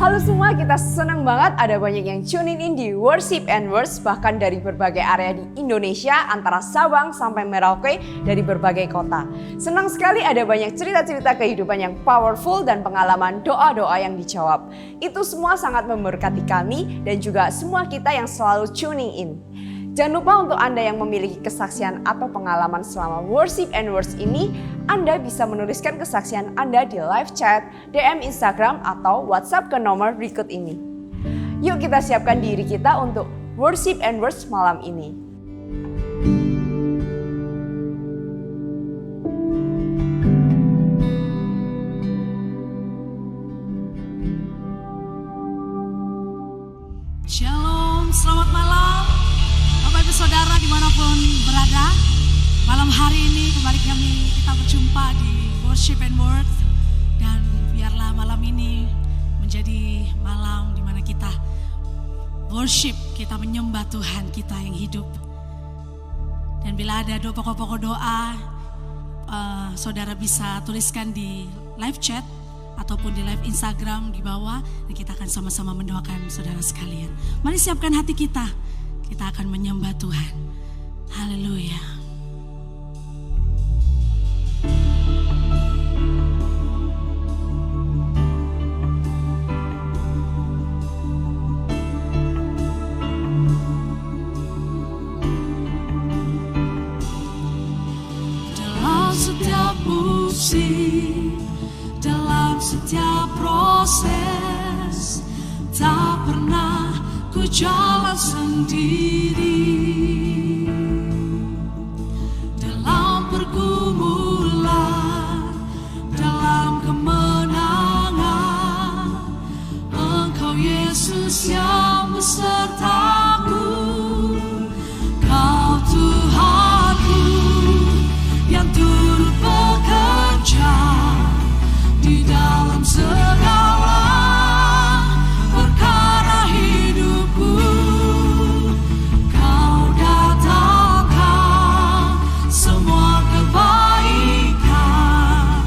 Halo semua, kita senang banget ada banyak yang tune in di Worship and Words, bahkan dari berbagai area di Indonesia, antara Sabang sampai Merauke, dari berbagai kota. Senang sekali ada banyak cerita-cerita kehidupan yang powerful dan pengalaman doa-doa yang dijawab. Itu semua sangat memberkati kami dan juga semua kita yang selalu tuning in. Jangan lupa untuk Anda yang memiliki kesaksian atau pengalaman selama Worship and Words ini, Anda bisa menuliskan kesaksian Anda di live chat, DM Instagram, atau WhatsApp ke nomor berikut ini. Yuk kita siapkan diri kita untuk Worship and Words malam ini. Shalom, selamat malam. Bapak Ibu Saudara dimanapun berada, malam hari ini kembali kita berjumpa di Worship and Words, dan biarlah malam ini menjadi malam di mana kita worship, kita menyembah Tuhan kita yang hidup. Dan bila ada pokok-pokok doa, saudara bisa tuliskan di live chat ataupun di live Instagram di bawah, dan kita akan sama-sama mendoakan saudara sekalian. Mari siapkan hati kita. Kita akan menyembah Tuhan. Haleluya. Dalam setiap musim, dalam setiap proses, tak pernah ku jalan sendiri. Dalam pergumulan, dalam kemenangan, Engkau Yesus yang besertaku. Kau Tuhanku yang turut bekerja di dalam segala perkara hidupku. Kau datangkan semua kebaikan,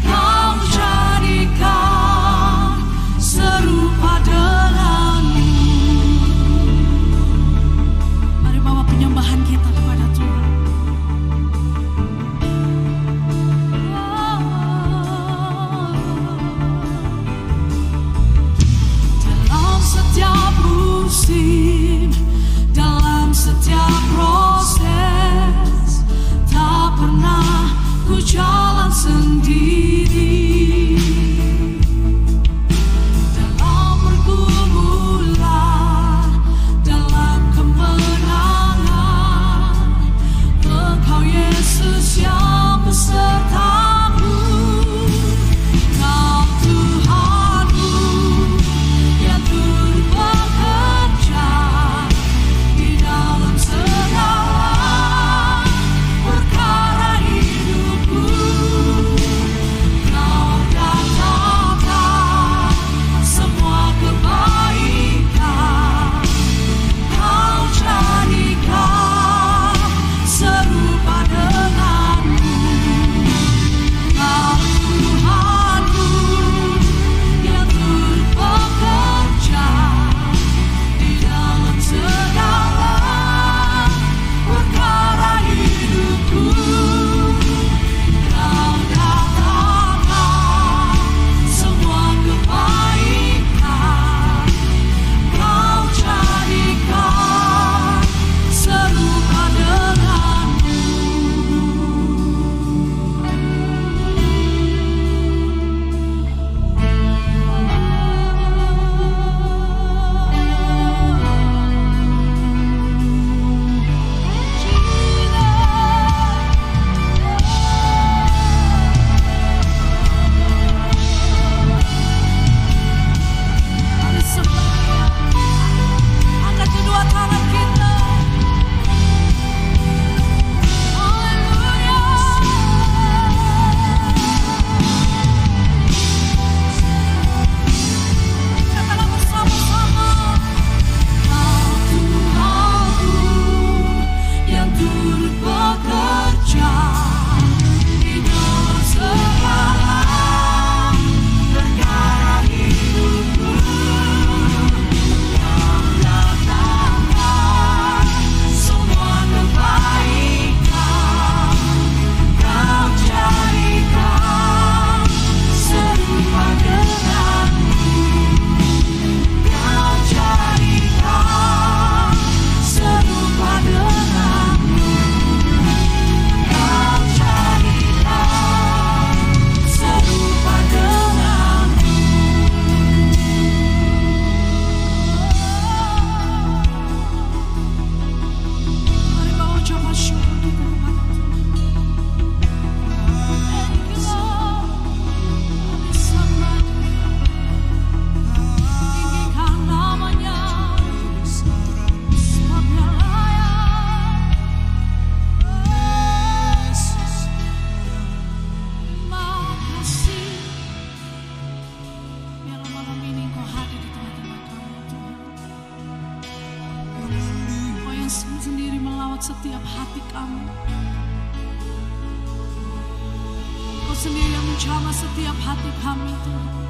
Kau jadikan serupa denganmu. Mari bawa penyembahan kita kepada Tuhan. Dalam setiap musim, dalam setiap proses, tak pernah ku jalan sendiri. Dalam pergumulan, dalam kemenangan, Engkau Yesus yang besertaku. Kau Tuhanku yang turut bekerja setiap hati kami. Kau sendiri yang menjamah setiap hati kami Tuhan.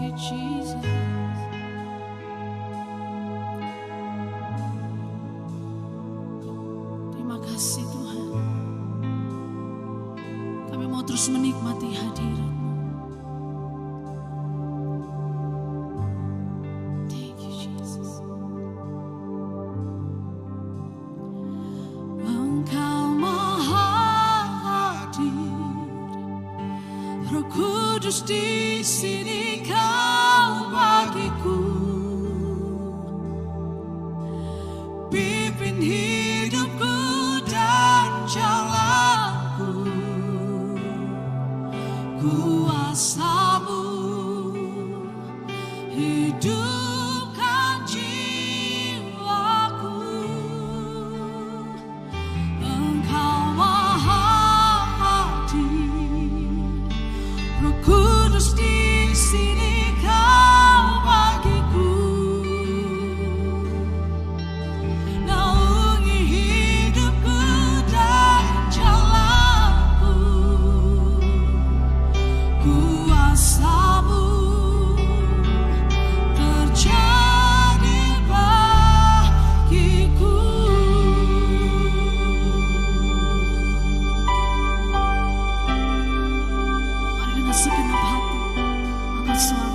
you Jesus. Terima kasih Tuhan. Kami mau terus menikmati hadirat-Mu. Thank you Jesus. Engkau Maha Hadir, Roh Kudus di sini Kau bagiku. Pimpin hidupku dan jalanku, kuasa-Mu hidupkan jiwaku. Engkau Maha Hadir, Roh Kudus di sini Kau bagiku. Naungi hidupku dan jalanku, kuasa-Mu terjadi bagiku. Mari dengan segenap hati angkat suara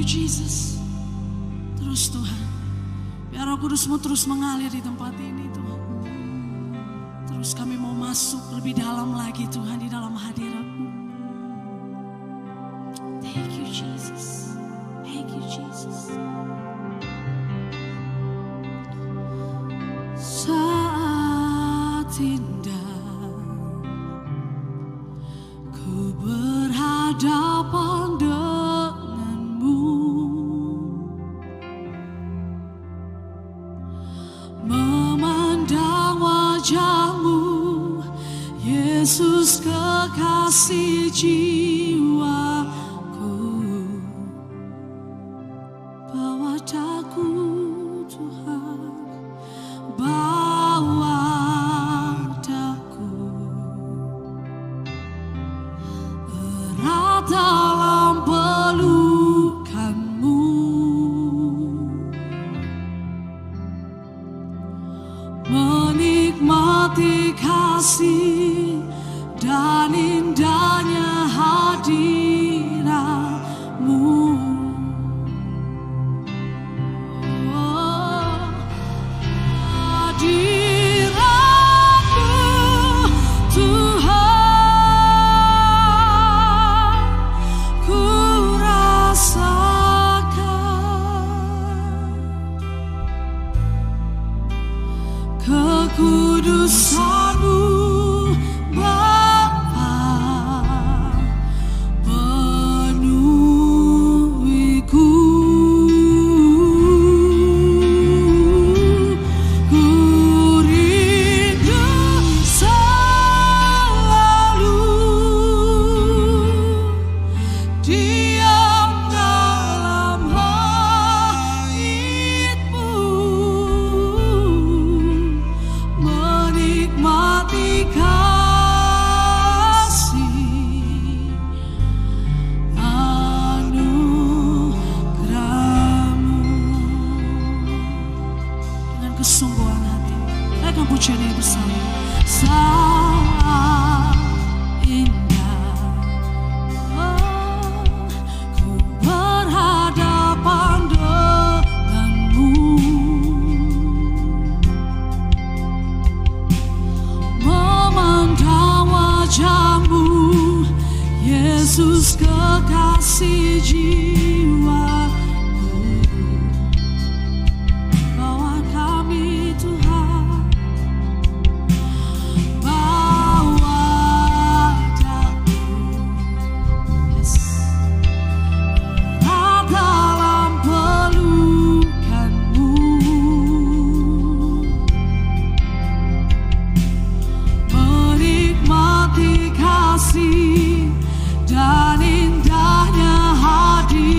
Jesus. Terus Tuhan, biar Roh Kudus-Mu terus mengalir di tempat ini Tuhan. Terus kami mau masuk lebih dalam lagi Tuhan di dalam hadirat-Mu. Thank you Jesus. Thank you Jesus. Saat indah ku berhadapan denganmu, memandang wajahmu, Yesus kekasih jiwaku. Bawa daku Tuhan, bawa daku, erat dalam pelukanmu, menikmati kasih dan indahnya hadirat-Mu. Kekudusan-Mu Bapa penuhiku, ku rindu selalu diam dalam hait-Mu, menikmati kasih anugerah-Mu. Dengan kesungguhan hati, naikkan pujian ini bersama. Sangat indah, ku berhadapan denganmu, memandang wajah-Mu, Yesus kekasih jiwaku. Bawa kami Tuhan, bawa daku, yes, erat dalam pelukan-Mu, menikmati kasih dan indahnya hadirat-Mu.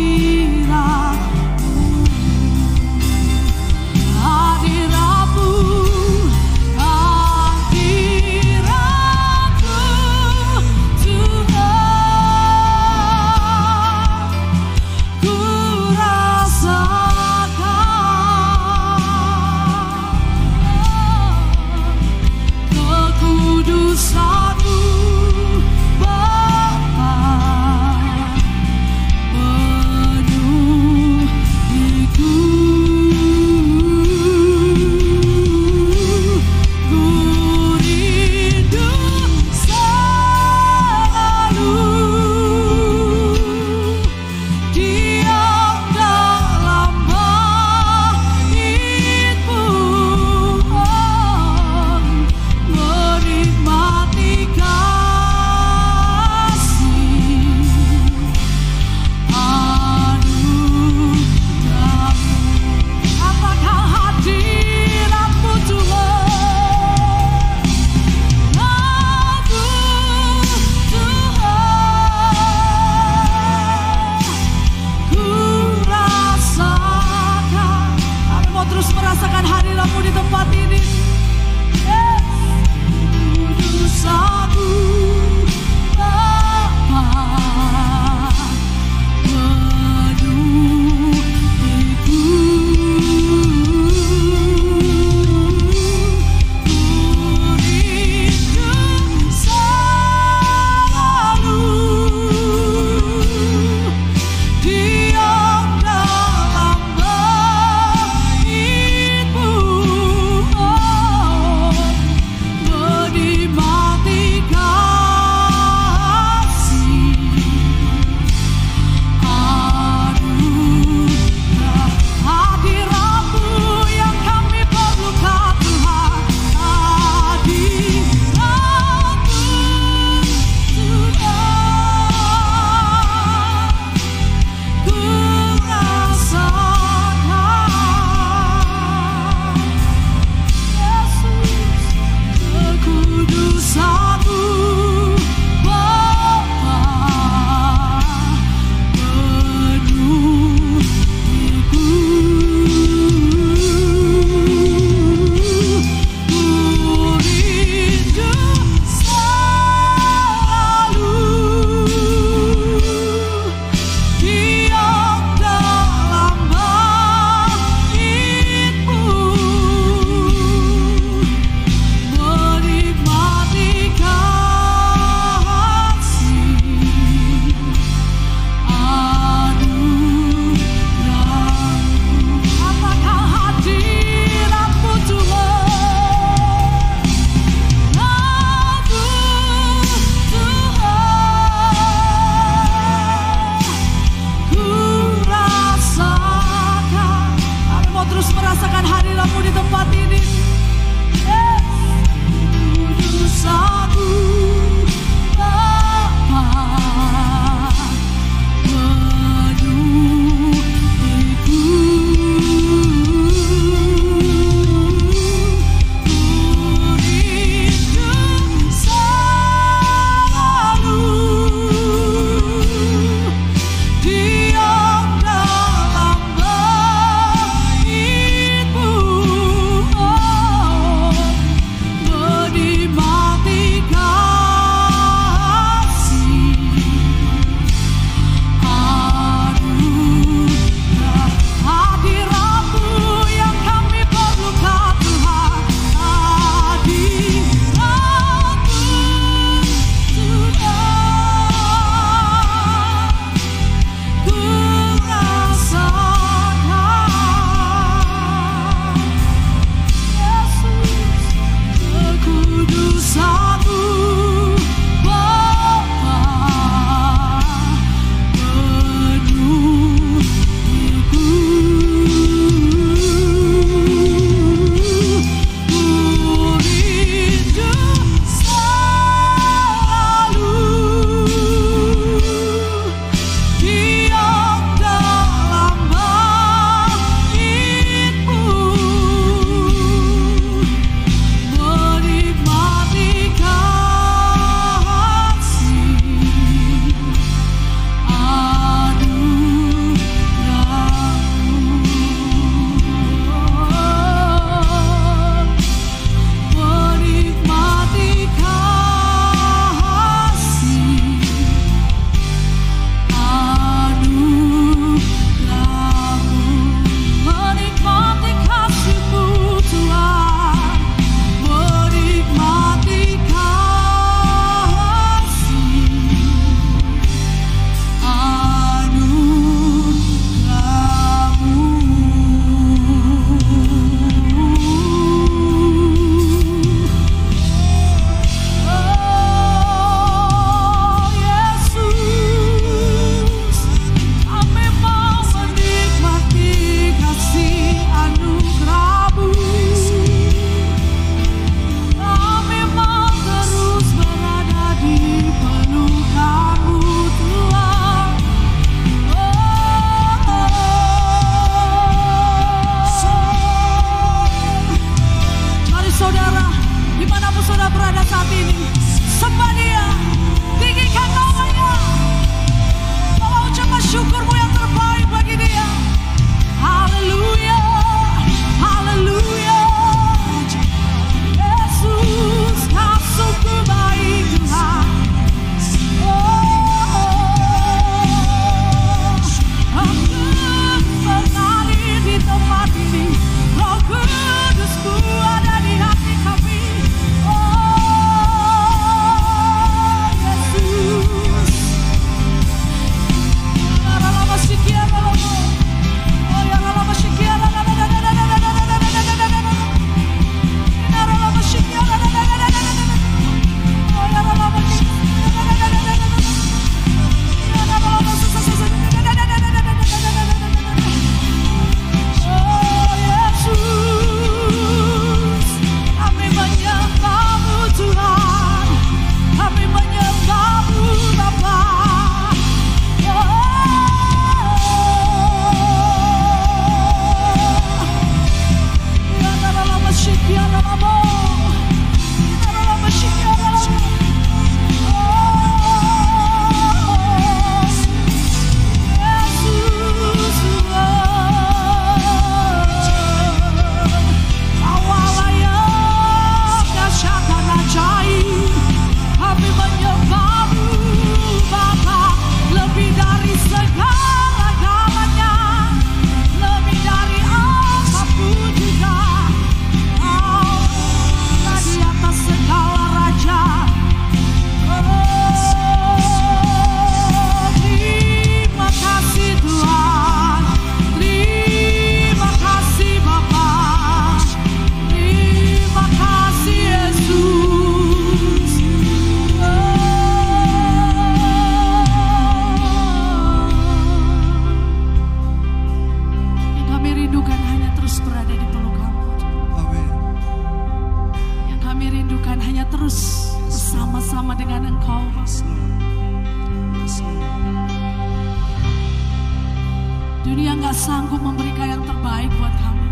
Dunia nggak sanggup memberikan yang terbaik buat kami.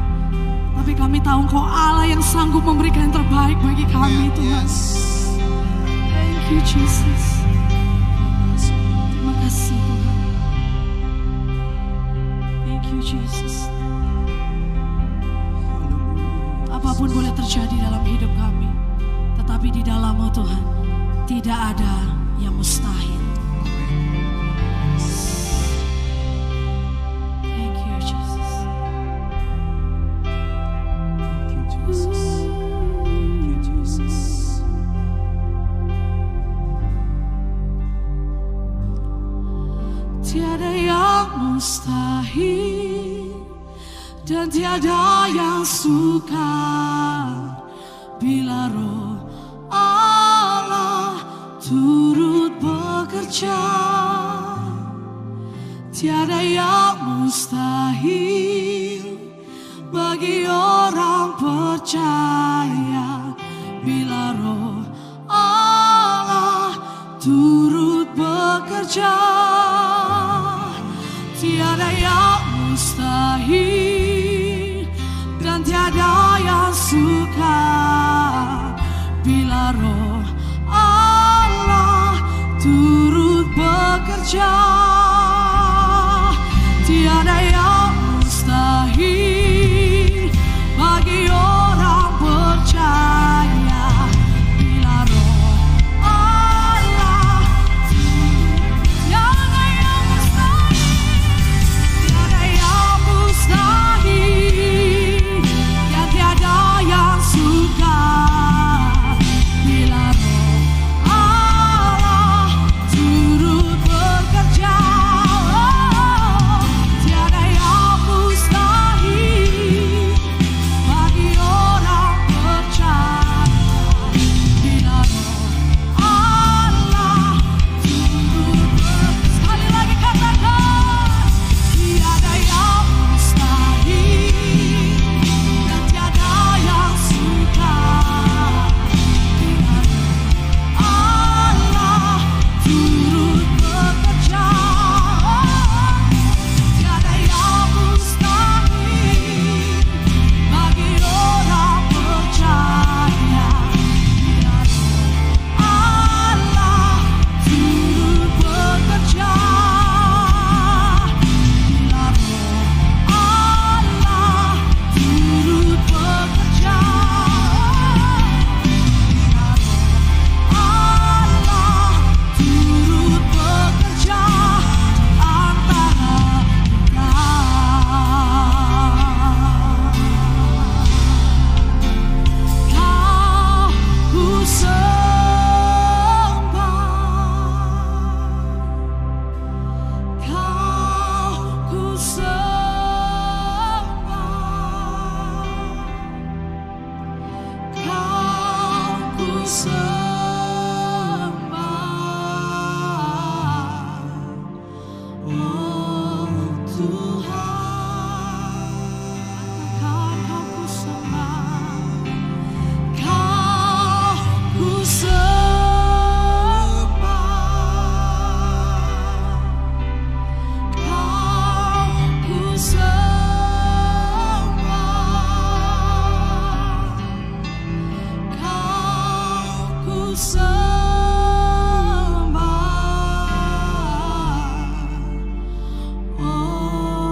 Tapi kami tahu Engkau Allah yang sanggup memberikan yang terbaik bagi kami, Tuhan. Thank you, Jesus. Terima kasih, Tuhan. Thank you, Jesus. Apapun boleh terjadi dalam hidup kami, tetapi di dalam-Mu, Tuhan, tidak ada yang mustahil. Thank you, Jesus. Tiada yang mustahil dan tiada yang sukar bila Roh Allah turut bekerja. Tiada yang mustahil bagi orang percaya bila Roh Allah turut bekerja. Tiada yang mustahil dan tiada yang sukar bila Roh Allah turut bekerja. Tiada yang mustahil bagi orang percaya bila Roh Allah turut. Tiada yang mustahil, tiada yang mustahil, dan tiada yang sukar bila Roh Allah turut bekerja. Tiada yang mustahil bagi orang percaya bila Roh Allah turut bekerja. Sekali lagi katakan, tiada yang mustahil dan tiada yang sukar bila Roh Allah turut bekerja. Tiada yang mustahil bagi orang percaya bila Roh Allah turut bekerja. Bila Roh Allah turut bekerja. Bila Roh Allah turut bekerja antara kita. Kau ku sembah, Kau ku sembah, Kau ku sembah, oh Tuhan. Kau ku sembah, Kau ku sembah, Kau ku sembah, Kau ku sembah, oh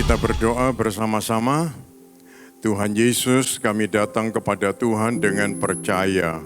kita berdoa bersama-sama. Tuhan Yesus, kami datang kepada Tuhan dengan percaya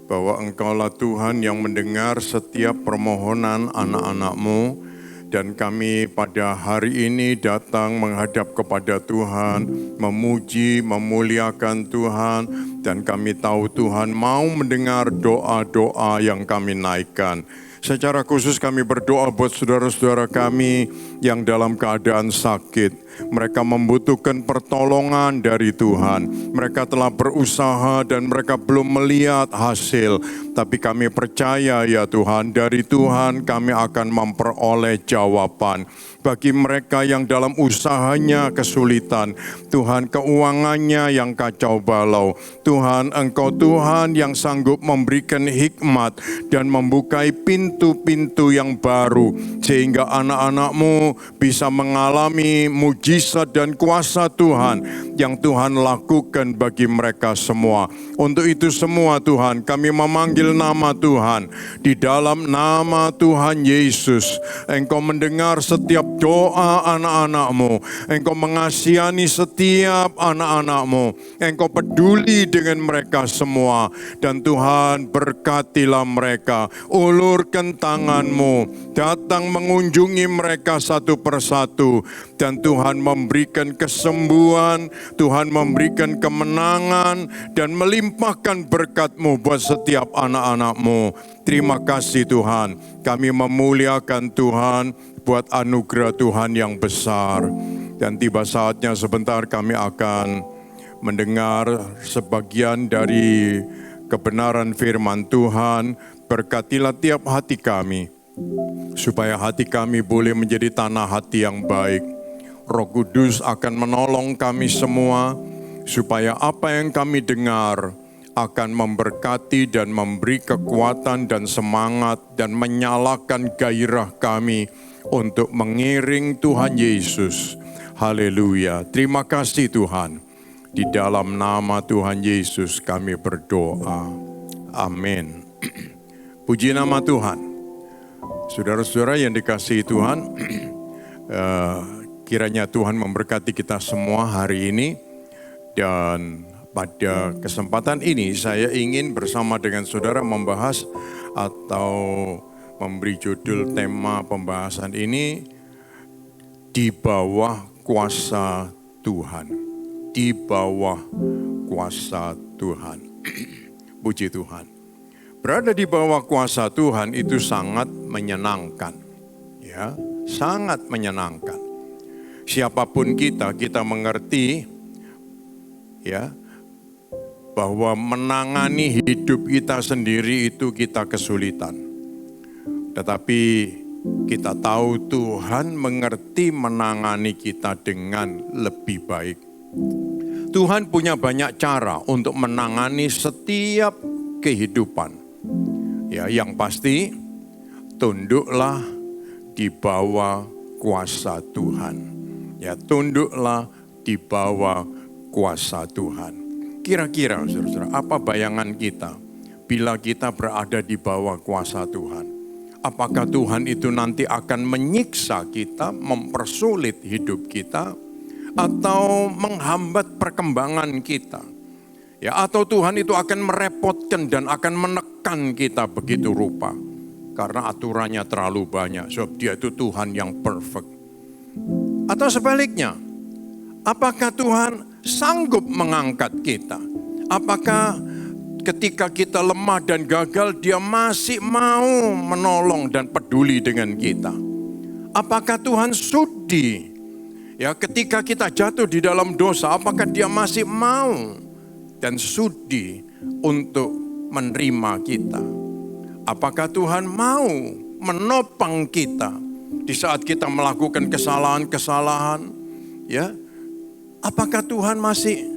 bahwa Engkaulah Tuhan yang mendengar setiap permohonan anak-anak-Mu, dan kami pada hari ini datang menghadap kepada Tuhan, memuji, memuliakan Tuhan, dan kami tahu Tuhan mau mendengar doa-doa yang kami naikkan. Secara khusus kami berdoa buat saudara-saudara kami yang dalam keadaan sakit. Mereka membutuhkan pertolongan dari Tuhan. Mereka telah berusaha dan mereka belum melihat hasil. Tapi kami percaya ya Tuhan, dari Tuhan kami akan memperoleh jawaban. Bagi mereka yang dalam usahanya kesulitan, Tuhan keuangannya yang kacau balau, Tuhan Engkau Tuhan yang sanggup memberikan hikmat dan membukai pintu-pintu yang baru, sehingga anak-anak-Mu bisa mengalami mujizat dan kuasa Tuhan yang Tuhan lakukan bagi mereka semua. Untuk itu semua Tuhan, kami memanggil nama Tuhan. Di dalam nama Tuhan Yesus, Engkau mendengar setiap doa anak-anak-Mu. Engkau mengasihani setiap anak-anak-Mu. Engkau peduli dengan mereka semua. Dan Tuhan berkatilah mereka. Ulurkan tangan-Mu. Datang mengunjungi mereka satu persatu. Dan Tuhan memberikan kesembuhan. Tuhan memberikan kemenangan. Dan melimpahkan berkat-Mu buat setiap anak-anak-Mu. Terima kasih Tuhan. Kami memuliakan Tuhan buat anugerah Tuhan yang besar. Dan tiba saatnya sebentar kami akan mendengar sebagian dari kebenaran firman Tuhan. Berkatilah tiap hati kami, supaya hati kami boleh menjadi tanah hati yang baik. Roh Kudus akan menolong kami semua, supaya apa yang kami dengar akan memberkati dan memberi kekuatan dan semangat dan menyalakan gairah kami untuk mengiring Tuhan Yesus. Haleluya. Terima kasih Tuhan. Di dalam nama Tuhan Yesus kami berdoa. Amin. Puji nama Tuhan. Saudara-saudara yang dikasihi Tuhan, kiranya Tuhan memberkati kita semua hari ini. Dan pada kesempatan ini saya ingin bersama dengan saudara membahas atau memberi judul tema pembahasan ini, di bawah kuasa Tuhan. Di bawah kuasa Tuhan. Puji Tuhan. Berada di bawah kuasa Tuhan itu sangat menyenangkan. Ya, sangat menyenangkan. Siapapun kita mengerti ya, bahwa menangani hidup kita sendiri itu kita kesulitan. Tetapi kita tahu Tuhan mengerti menangani kita dengan lebih baik. Tuhan punya banyak cara untuk menangani setiap kehidupan. Ya, yang pasti tunduklah di bawah kuasa Tuhan. Ya, tunduklah di bawah kuasa Tuhan. Kira-kira saudara-saudara, apa bayangan kita bila kita berada di bawah kuasa Tuhan? Apakah Tuhan itu nanti akan menyiksa kita, mempersulit hidup kita, atau menghambat perkembangan kita? Ya, atau Tuhan itu akan merepotkan dan akan menekan kita begitu rupa karena aturannya terlalu banyak, sebab Dia itu Tuhan yang perfect. Atau sebaliknya, apakah Tuhan sanggup mengangkat kita? Apakah ketika kita lemah dan gagal, Dia masih mau menolong dan peduli dengan kita? Apakah Tuhan sudi? Ya, ketika kita jatuh di dalam dosa, apakah Dia masih mau dan sudi untuk menerima kita? Apakah Tuhan mau menopang kita di saat kita melakukan kesalahan-kesalahan? Ya, apakah Tuhan masih?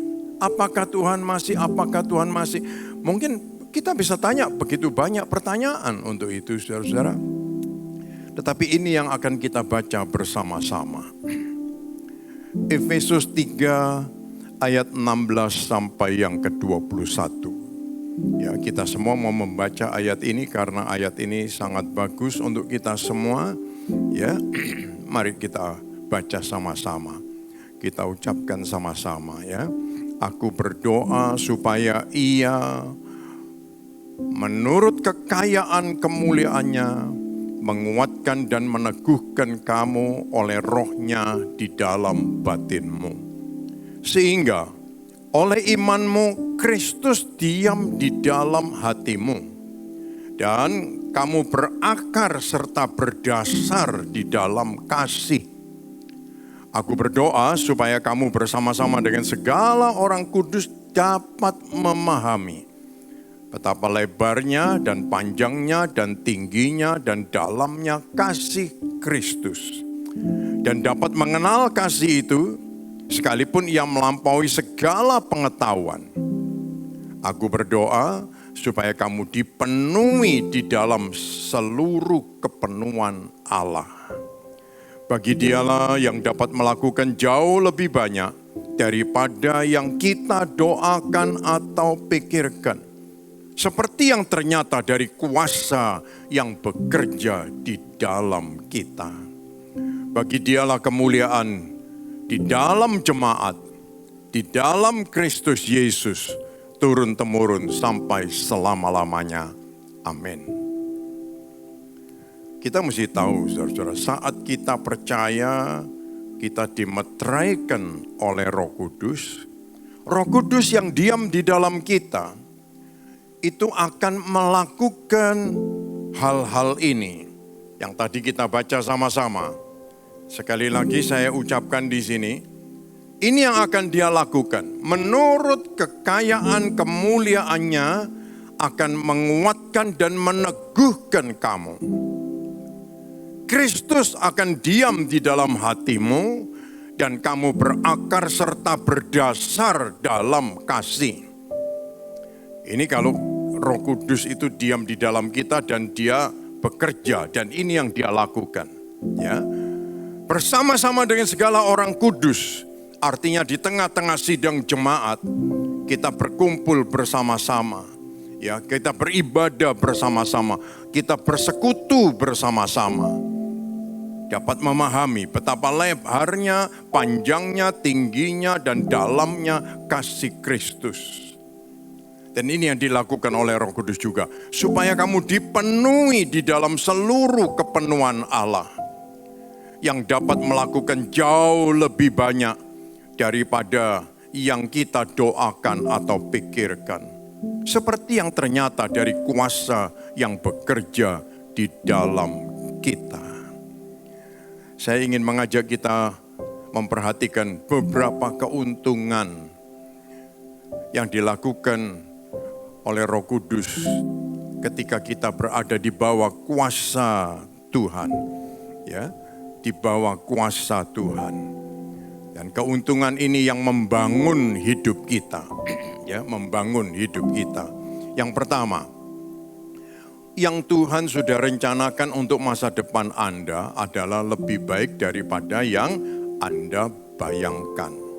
Mungkin kita bisa tanya begitu banyak pertanyaan untuk itu, saudara-saudara. Tetapi ini yang akan kita baca bersama-sama. Efesus 3 ayat 16 sampai yang ke-21. Ya, kita semua mau membaca ayat ini karena ayat ini sangat bagus untuk kita semua. Ya, mari kita baca sama-sama. Kita ucapkan sama-sama ya. Aku berdoa supaya Ia menurut kekayaan kemuliaannya menguatkan dan meneguhkan kamu oleh rohnya di dalam batinmu. Sehingga oleh imanmu Kristus diam di dalam hatimu. Dan kamu berakar serta berdasar di dalam kasih. Aku berdoa supaya kamu bersama-sama dengan segala orang kudus dapat memahami betapa lebarnya dan panjangnya dan tingginya dan dalamnya kasih Kristus. Dan dapat mengenal kasih itu sekalipun ia melampaui segala pengetahuan. Aku berdoa supaya kamu dipenuhi di dalam seluruh kepenuhan Allah. Bagi Dialah yang dapat melakukan jauh lebih banyak daripada yang kita doakan atau pikirkan. Seperti yang ternyata dari kuasa yang bekerja di dalam kita. Bagi Dialah kemuliaan di dalam jemaat, di dalam Kristus Yesus, turun-temurun sampai selama-lamanya. Amin. Kita mesti tahu, saudara-saudara, saat kita percaya, kita dimeteraikan oleh Roh Kudus. Roh Kudus yang diam di dalam kita, itu akan melakukan hal-hal ini. Yang tadi kita baca sama-sama. Sekali lagi saya ucapkan di sini, ini yang akan Dia lakukan. Menurut kekayaan kemuliaannya, akan menguatkan dan meneguhkan kamu. Kristus akan diam di dalam hatimu dan kamu berakar serta berdasar dalam kasih. Ini kalau Roh Kudus itu diam di dalam kita dan Dia bekerja dan ini yang Dia lakukan. Ya, bersama-sama dengan segala orang kudus, artinya di tengah-tengah sidang jemaat kita berkumpul bersama-sama. Ya, kita beribadah bersama-sama, kita bersekutu bersama-sama. Dapat memahami betapa lebarnya, panjangnya, tingginya, dan dalamnya kasih Kristus. Dan ini yang dilakukan oleh Roh Kudus juga. Supaya kamu dipenuhi di dalam seluruh kepenuhan Allah. Yang dapat melakukan jauh lebih banyak daripada yang kita doakan atau pikirkan. Seperti yang ternyata dari kuasa yang bekerja di dalam kita. Saya ingin mengajak kita memperhatikan beberapa keuntungan yang dilakukan oleh Roh Kudus ketika kita berada di bawah kuasa Tuhan, ya, di bawah kuasa Tuhan. Dan keuntungan ini yang membangun hidup kita, ya, membangun hidup kita. Yang pertama, yang Tuhan sudah rencanakan untuk masa depan Anda adalah lebih baik daripada yang Anda bayangkan.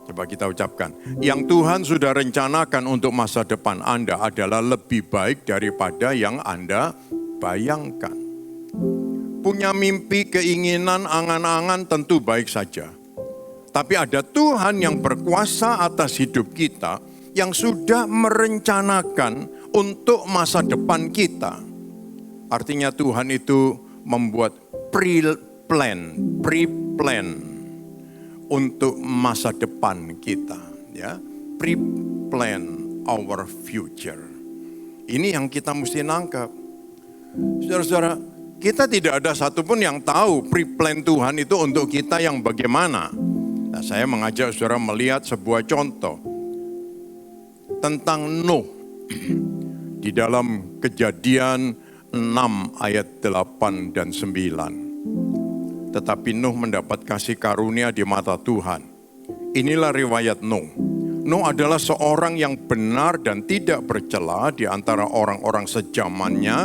Coba kita ucapkan, yang Tuhan sudah rencanakan untuk masa depan Anda adalah lebih baik daripada yang Anda bayangkan. Punya mimpi, keinginan, angan-angan tentu baik saja. Tapi ada Tuhan yang berkuasa atas hidup kita, yang sudah merencanakan untuk masa depan kita. Artinya Tuhan itu membuat pre-plan untuk masa depan kita, ya. Pre-plan our future. Ini yang kita mesti nangkap. Saudara-saudara, kita tidak ada satupun yang tahu pre-plan Tuhan itu untuk kita yang bagaimana. Nah, saya mengajak saudara melihat sebuah contoh tentang Nuh di dalam Kejadian 6 ayat 8 dan 9. Tetapi Nuh mendapat kasih karunia di mata Tuhan. Inilah riwayat Nuh. Nuh adalah seorang yang benar dan tidak bercela di antara orang-orang sejamannya.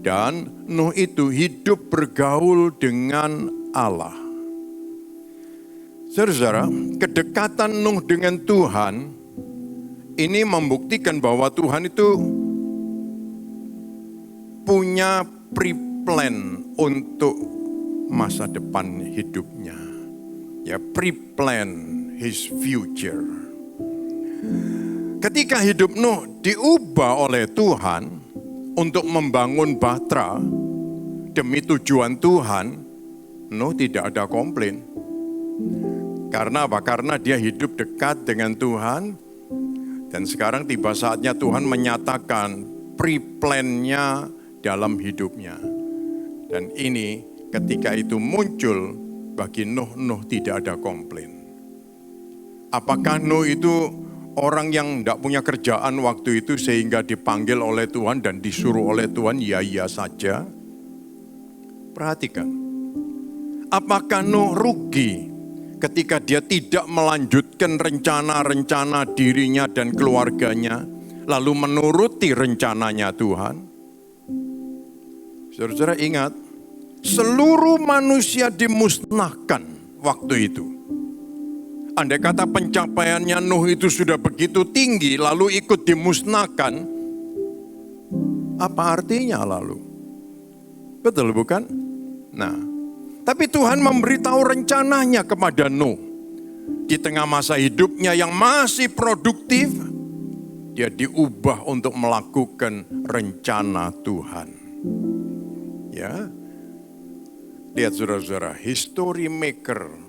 Dan Nuh itu hidup bergaul dengan Allah. Saudara-saudara, kedekatan Nuh dengan Tuhan ini membuktikan bahwa Tuhan itu punya pre-plan untuk masa depan hidupnya. Ya, pre-plan his future. Ketika hidup Nuh diubah oleh Tuhan untuk membangun bahtera demi tujuan Tuhan, Nuh tidak ada komplain. Karena apa? Karena dia hidup dekat dengan Tuhan, dan sekarang tiba saatnya Tuhan menyatakan pre-plan-nya dalam hidupnya. Dan ini ketika itu muncul bagi Nuh, Nuh tidak ada komplain. Apakah Nuh itu orang yang tidak punya kerjaan waktu itu sehingga dipanggil oleh Tuhan dan disuruh oleh Tuhan? Ya, iya saja. Perhatikan. Apakah Nuh rugi ketika dia tidak melanjutkan rencana-rencana dirinya dan keluarganya, lalu menuruti rencananya Tuhan? Saudara-saudara ingat, seluruh manusia dimusnahkan waktu itu. Andai kata pencapaiannya Nuh itu sudah begitu tinggi, lalu ikut dimusnahkan, apa artinya lalu? Betul bukan? Nah, tapi Tuhan memberitahu rencananya kepada Nuh. Di tengah masa hidupnya yang masih produktif, dia diubah untuk melakukan rencana Tuhan. Ya, lihat saudara-saudara, history maker.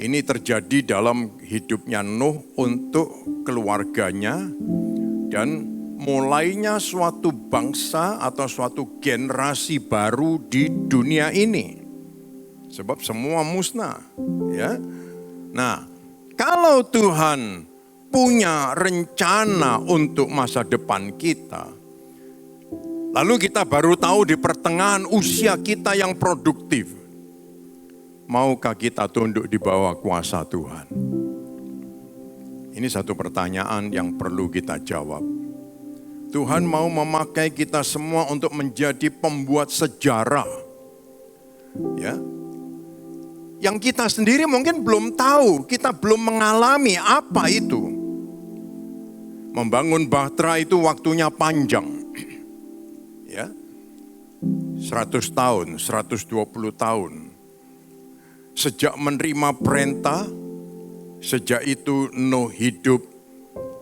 Ini terjadi dalam hidupnya Nuh untuk keluarganya dan mulainya suatu bangsa atau suatu generasi baru di dunia ini. Sebab semua musnah, ya. Nah, kalau Tuhan punya rencana untuk masa depan kita, lalu kita baru tahu di pertengahan usia kita yang produktif, maukah kita tunduk di bawah kuasa Tuhan? Ini satu pertanyaan yang perlu kita jawab. Tuhan mau memakai kita semua untuk menjadi pembuat sejarah. Ya. Yang kita sendiri mungkin belum tahu, kita belum mengalami apa itu. Membangun bahtera itu waktunya panjang. Ya. 100 tahun, 120 tahun. Sejak menerima perintah, sejak itu Nuh hidup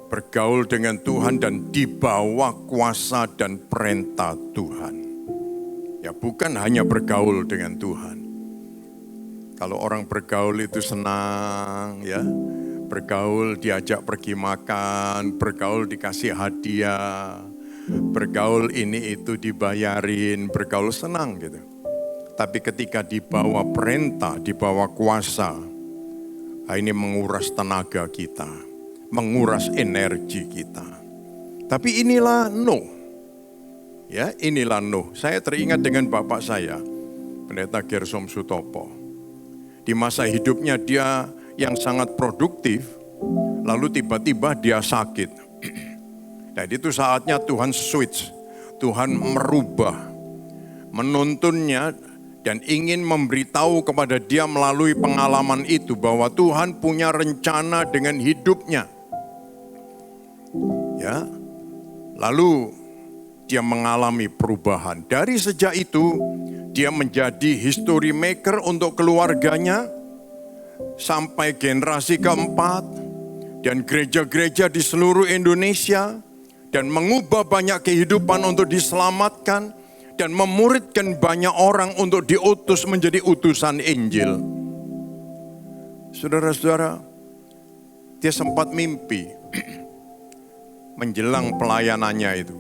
bergaul dengan Tuhan dan di bawah kuasa dan perintah Tuhan. Ya, bukan hanya bergaul dengan Tuhan. Kalau orang bergaul itu senang, ya, bergaul diajak pergi makan, bergaul dikasih hadiah, bergaul ini itu dibayarin, bergaul senang gitu. Tapi ketika di bawah perintah, di bawah kuasa, ini menguras tenaga kita, menguras energi kita. Tapi inilah Nuh. Ya, inilah Nuh. Saya teringat dengan bapak saya, Pendeta Gersom Sutopo. Di masa hidupnya dia yang sangat produktif, lalu tiba-tiba dia sakit. Dan itu saatnya Tuhan switch, Tuhan merubah, menuntunnya, dan ingin memberitahu kepada dia melalui pengalaman itu bahwa Tuhan punya rencana dengan hidupnya. Ya, lalu dia mengalami perubahan. Dari sejak itu dia menjadi history maker untuk keluarganya sampai generasi keempat dan gereja-gereja di seluruh Indonesia dan mengubah banyak kehidupan untuk diselamatkan. Dan memuridkan banyak orang untuk diutus menjadi utusan Injil. Saudara-saudara, dia sempat mimpi menjelang pelayanannya itu.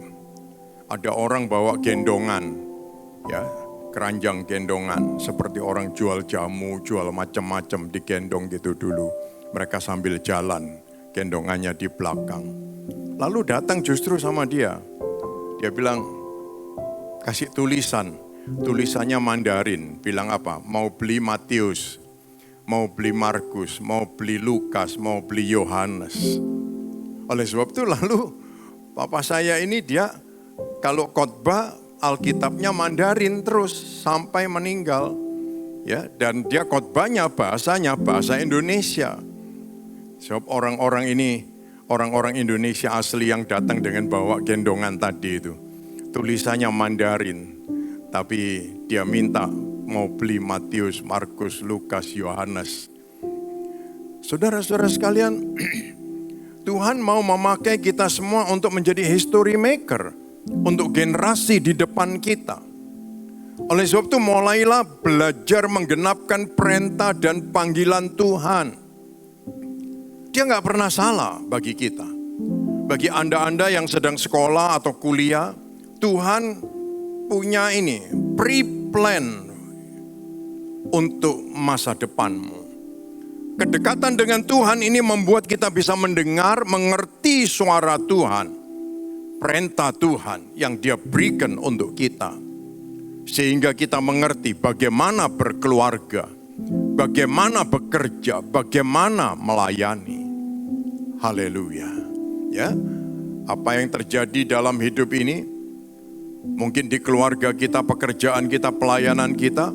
Ada orang bawa gendongan, ya, keranjang gendongan, seperti orang jual jamu, jual macam-macam digendong gitu dulu. Mereka sambil jalan, gendongannya di belakang. Lalu datang justru sama dia. Dia bilang, kasih tulisannya Mandarin, bilang apa? Mau beli Matius, mau beli Markus, mau beli Lukas, mau beli Yohanes. Oleh sebab itu lalu papa saya ini dia kalau khotbah Alkitabnya Mandarin terus sampai meninggal. Ya, dan dia khotbahnya bahasanya bahasa Indonesia. Sebab orang-orang ini, orang-orang Indonesia asli yang datang dengan bawa gendongan tadi itu. Tulisannya Mandarin, tapi dia minta mau beli Matius, Markus, Lukas, Yohanes. Saudara-saudara sekalian, Tuhan mau memakai kita semua untuk menjadi history maker, untuk generasi di depan kita. Oleh sebab itu mulailah belajar menggenapkan perintah dan panggilan Tuhan. Dia nggak pernah salah bagi kita. Bagi Anda-Anda yang sedang sekolah atau kuliah, Tuhan punya ini, pre-plan untuk masa depanmu. Kedekatan dengan Tuhan ini membuat kita bisa mendengar, mengerti suara Tuhan, perintah Tuhan yang Dia berikan untuk kita. Sehingga kita mengerti bagaimana berkeluarga, bagaimana bekerja, bagaimana melayani. Haleluya. Ya, apa yang terjadi dalam hidup ini, mungkin di keluarga kita, pekerjaan kita, pelayanan kita,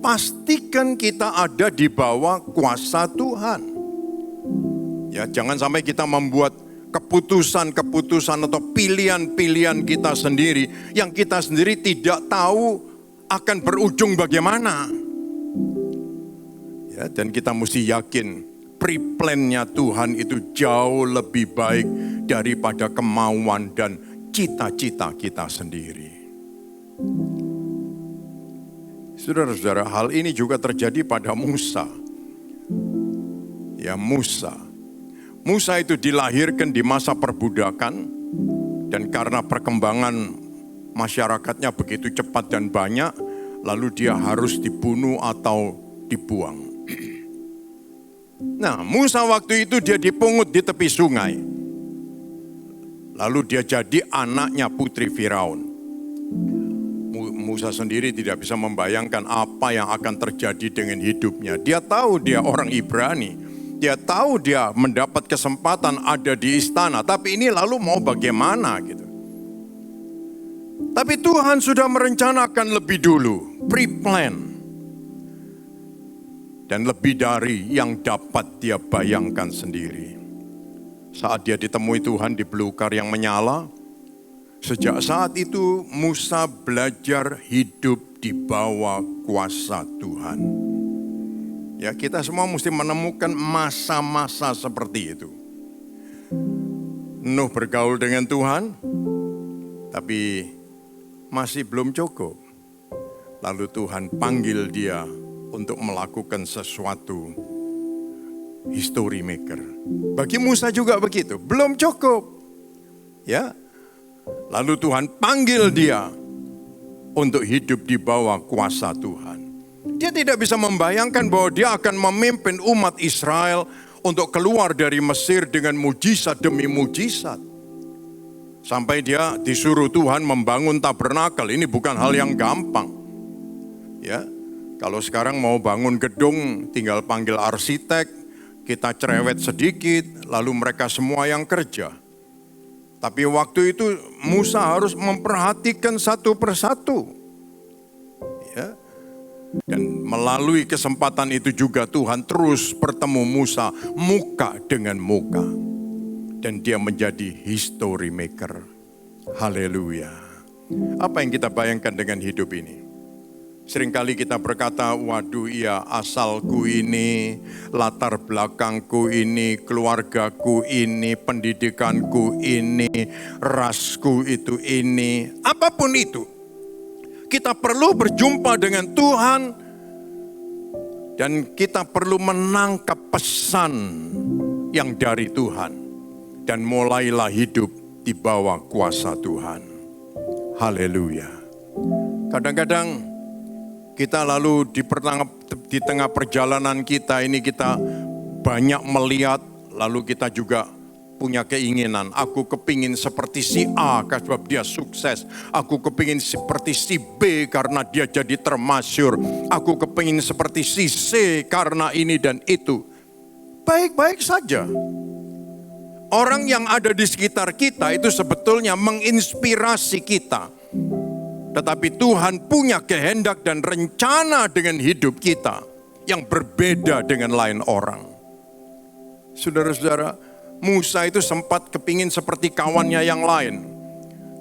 pastikan kita ada di bawah kuasa Tuhan. Ya, jangan sampai kita membuat keputusan-keputusan atau pilihan-pilihan kita sendiri yang kita sendiri tidak tahu akan berujung bagaimana. Ya, dan kita mesti yakin pre-plan-nya Tuhan itu jauh lebih baik daripada kemauan dan cita-cita kita sendiri. Saudara-saudara, hal ini juga terjadi pada Musa. Ya, Musa itu dilahirkan di masa perbudakan, dan karena perkembangan masyarakatnya begitu cepat dan banyak, lalu dia harus dibunuh atau dibuang. Nah, Musa waktu itu dia dipungut di tepi sungai. Lalu dia jadi anaknya putri Firaun. Musa sendiri tidak bisa membayangkan apa yang akan terjadi dengan hidupnya. Dia tahu dia orang Ibrani. Dia tahu dia mendapat kesempatan ada di istana. Tapi ini lalu mau bagaimana gitu. Tapi Tuhan sudah merencanakan lebih dulu. Pre-plan. Dan lebih dari yang dapat dia bayangkan sendiri. Saat dia ditemui Tuhan di belukar yang menyala, sejak saat itu Musa belajar hidup di bawah kuasa Tuhan. Ya, kita semua mesti menemukan masa-masa seperti itu. Nuh bergaul dengan Tuhan, tapi masih belum cukup. Lalu Tuhan panggil dia untuk melakukan sesuatu history maker. Bagi Musa juga begitu, belum cukup. Ya. Lalu Tuhan panggil dia untuk hidup di bawah kuasa Tuhan. Dia tidak bisa membayangkan bahwa dia akan memimpin umat Israel untuk keluar dari Mesir dengan mujizat demi mujizat. Sampai dia disuruh Tuhan membangun tabernakel. Ini bukan hal yang gampang. Ya, kalau sekarang mau bangun gedung, tinggal panggil arsitek, kita cerewet sedikit, lalu mereka semua yang kerja. Tapi waktu itu Musa harus memperhatikan satu persatu. Ya. Dan melalui kesempatan itu juga Tuhan terus bertemu Musa muka dengan muka. Dan dia menjadi history maker. Haleluya. Apa yang kita bayangkan dengan hidup ini? Seringkali kita berkata, waduh iya asalku ini, latar belakangku ini, keluargaku ini, pendidikanku ini, rasku itu ini. Apapun itu, kita perlu berjumpa dengan Tuhan dan kita perlu menangkap pesan yang dari Tuhan. Dan mulailah hidup di bawah kuasa Tuhan. Haleluya. Kadang-kadang kita lalu di tengah perjalanan kita ini kita banyak melihat, lalu kita juga punya keinginan. Aku kepingin seperti si A karena dia sukses. Aku kepingin seperti si B karena dia jadi termasyur. Aku kepingin seperti si C karena ini dan itu. Baik-baik saja. Orang yang ada di sekitar kita itu sebetulnya menginspirasi kita. Tetapi Tuhan punya kehendak dan rencana dengan hidup kita yang berbeda dengan lain orang. Saudara-saudara, Musa itu sempat kepingin seperti kawannya yang lain.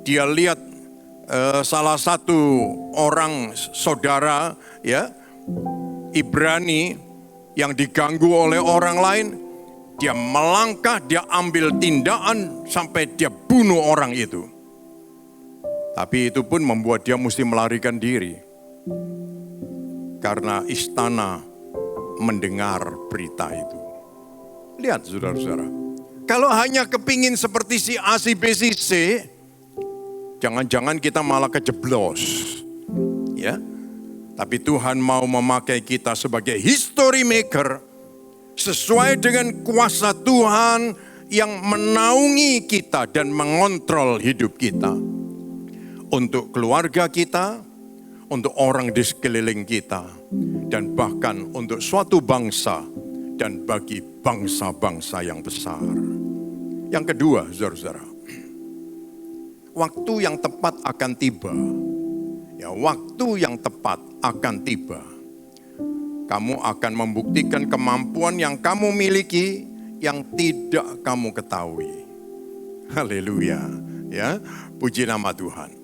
Dia lihat salah satu orang saudara ya Ibrani yang diganggu oleh orang lain, dia melangkah, dia ambil tindakan sampai dia bunuh orang itu. Tapi itu pun membuat dia mesti melarikan diri. Karena istana mendengar berita itu. Lihat saudara-saudara, kalau hanya kepingin seperti si A, si B, si C, jangan-jangan kita malah kejeblos. Ya. Tapi Tuhan mau memakai kita sebagai history maker sesuai dengan kuasa Tuhan yang menaungi kita dan mengontrol hidup kita. Untuk keluarga kita, untuk orang di sekeliling kita, dan bahkan untuk suatu bangsa dan bagi bangsa-bangsa yang besar. Yang kedua, saudara-saudara, waktu yang tepat akan tiba. Ya, waktu yang tepat akan tiba. Kamu akan membuktikan kemampuan yang kamu miliki yang tidak kamu ketahui. Haleluya. Ya, puji nama Tuhan.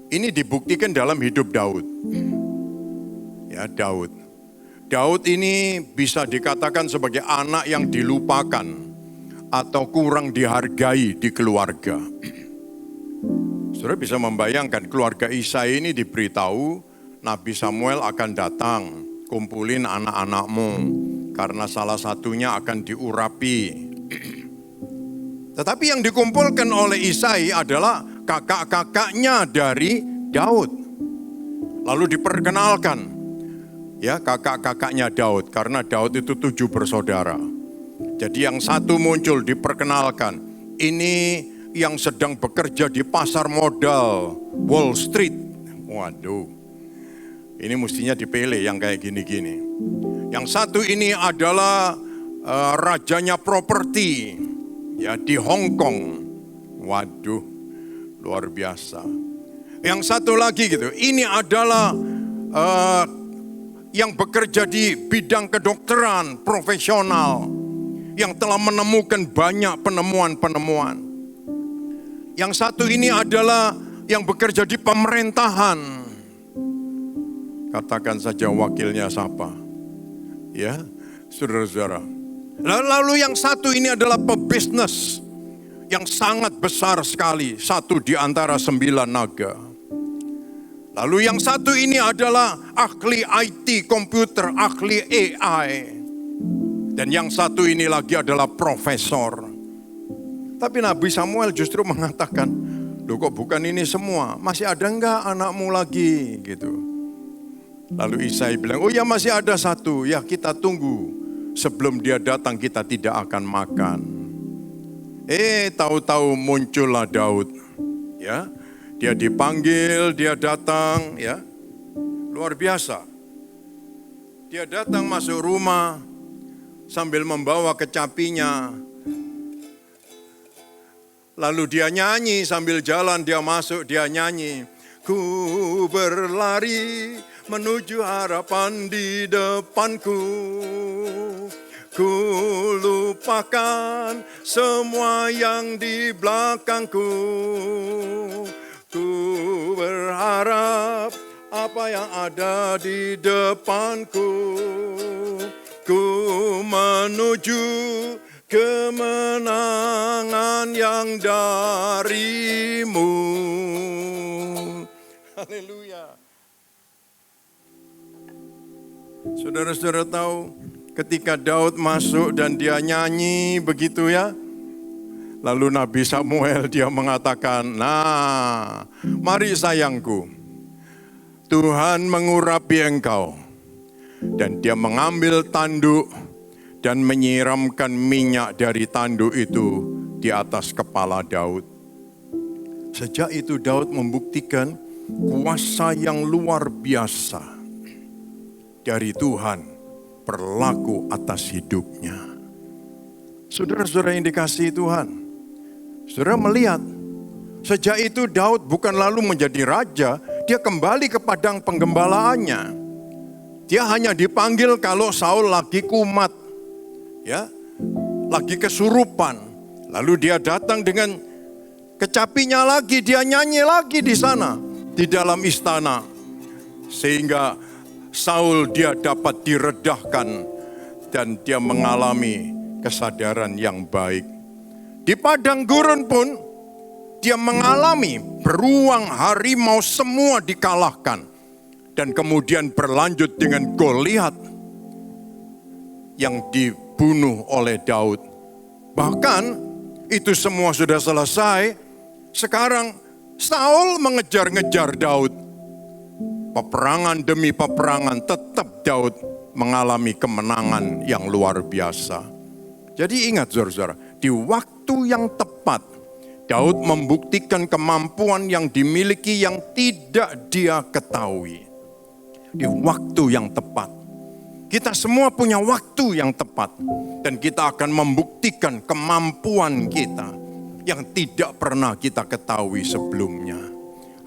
Ini dibuktikan dalam hidup Daud. Ya, Daud. Daud ini bisa dikatakan sebagai anak yang dilupakan atau kurang dihargai di keluarga. Saudara bisa membayangkan keluarga Isai ini diberitahu Nabi Samuel akan datang, kumpulin anak-anakmu karena salah satunya akan diurapi. Tetapi yang dikumpulkan oleh Isai adalah kakak-kakaknya dari Daud. Lalu diperkenalkan, ya kakak-kakaknya Daud, karena Daud itu 7 bersaudara. Jadi yang satu muncul diperkenalkan, ini yang sedang bekerja di pasar modal Wall Street. Waduh, ini mestinya dipilih yang kayak gini-gini. Yang satu ini adalah rajanya properti, ya di Hong Kong. Waduh, luar biasa. Yang satu lagi gitu, ini adalah yang bekerja di bidang kedokteran profesional, yang telah menemukan banyak penemuan-penemuan. Yang satu ini adalah yang bekerja di pemerintahan. Katakan saja wakilnya siapa. Ya, saudara-saudara. Lalu yang satu ini adalah pebisnis yang sangat besar sekali. Satu di antara 9 naga. Lalu yang satu ini adalah ahli IT komputer, ahli AI. Dan yang satu ini lagi adalah profesor. Tapi Nabi Samuel justru mengatakan, loh kok bukan ini semua, masih ada enggak anakmu lagi gitu. Lalu Isai bilang, oh ya masih ada satu, ya kita tunggu. Sebelum dia datang kita tidak akan makan. Tahu-tahu muncullah Daud. Ya, dia dipanggil, dia datang, ya. Luar biasa. Dia datang masuk rumah sambil membawa kecapinya. Lalu dia nyanyi sambil jalan, dia masuk, dia nyanyi. Ku berlari menuju harapan di depanku. Ku lupakan semua yang di belakangku. Ku berharap apa yang ada di depanku. Ku menuju kemenangan yang darimu. Haleluya. Saudara-saudara tahu ketika Daud masuk dan dia nyanyi begitu ya. Lalu Nabi Samuel dia mengatakan, nah mari sayangku, Tuhan mengurapi engkau. Dan dia mengambil tanduk dan menyiramkan minyak dari tanduk itu di atas kepala Daud. Sejak itu Daud membuktikan kuasa yang luar biasa dari Tuhan berlaku atas hidupnya. Saudara-saudara yang dikasihi Tuhan, saudara melihat sejak itu Daud bukan lalu menjadi raja, dia kembali ke padang penggembalaannya. Dia hanya dipanggil kalau Saul lagi kumat, ya, lagi kesurupan. Lalu dia datang dengan Kecapinya lagi, dia nyanyi lagi di sana, di dalam istana. Sehingga Saul dia dapat diredahkan dan dia mengalami kesadaran yang baik. Di padang gurun pun dia mengalami beruang harimau semua dikalahkan. Dan kemudian berlanjut dengan Goliat yang dibunuh oleh Daud. Bahkan itu semua sudah selesai. Sekarang Saul mengejar-ngejar Daud. Peperangan demi peperangan tetap Daud mengalami kemenangan yang luar biasa. Jadi ingat saudara, di waktu yang tepat Daud membuktikan kemampuan yang dimiliki yang tidak dia ketahui. Di waktu yang tepat. Kita semua punya waktu yang tepat. Dan kita akan membuktikan kemampuan kita yang tidak pernah kita ketahui sebelumnya.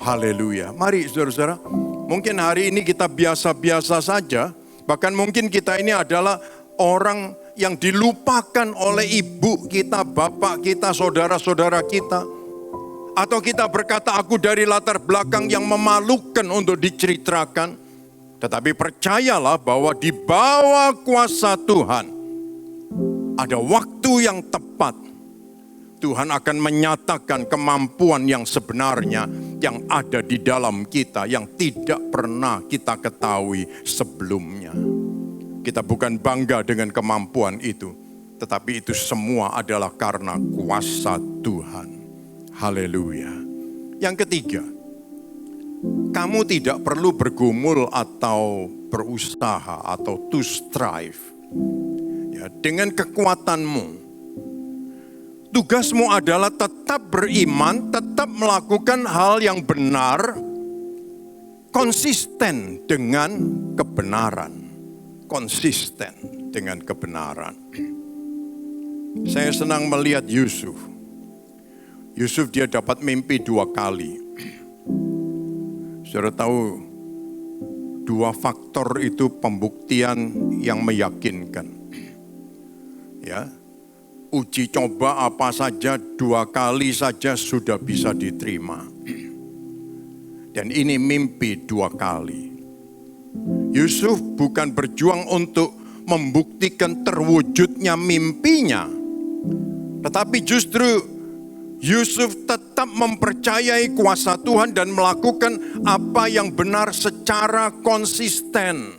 Haleluya. Mari saudara-saudara, mungkin hari ini kita biasa-biasa saja. Bahkan mungkin kita ini adalah orang yang dilupakan oleh ibu kita, bapak kita, saudara-saudara kita. Atau kita berkata, aku dari latar belakang yang memalukan untuk diceritakan. Tetapi percayalah bahwa di bawah kuasa Tuhan, ada waktu yang tepat. Tuhan akan menyatakan kemampuan yang sebenarnya yang ada di dalam kita, yang tidak pernah kita ketahui sebelumnya. Kita bukan bangga dengan kemampuan itu, tetapi itu semua adalah karena kuasa Tuhan. Haleluya. Yang ketiga, kamu tidak perlu bergumul atau berusaha atau to strive. Ya, dengan kekuatanmu. Tugasmu adalah tetap beriman, tetap melakukan hal yang benar, konsisten dengan kebenaran. Konsisten dengan kebenaran. Saya senang melihat Yusuf. Yusuf dia dapat mimpi 2 kali. Saudara tahu, 2 faktor itu pembuktian yang meyakinkan. Ya, uji coba apa saja 2 kali saja sudah bisa diterima. Dan ini mimpi 2 kali. Yusuf bukan berjuang untuk membuktikan terwujudnya mimpinya. Tetapi justru Yusuf tetap mempercayai kuasa Tuhan dan melakukan apa yang benar secara konsisten.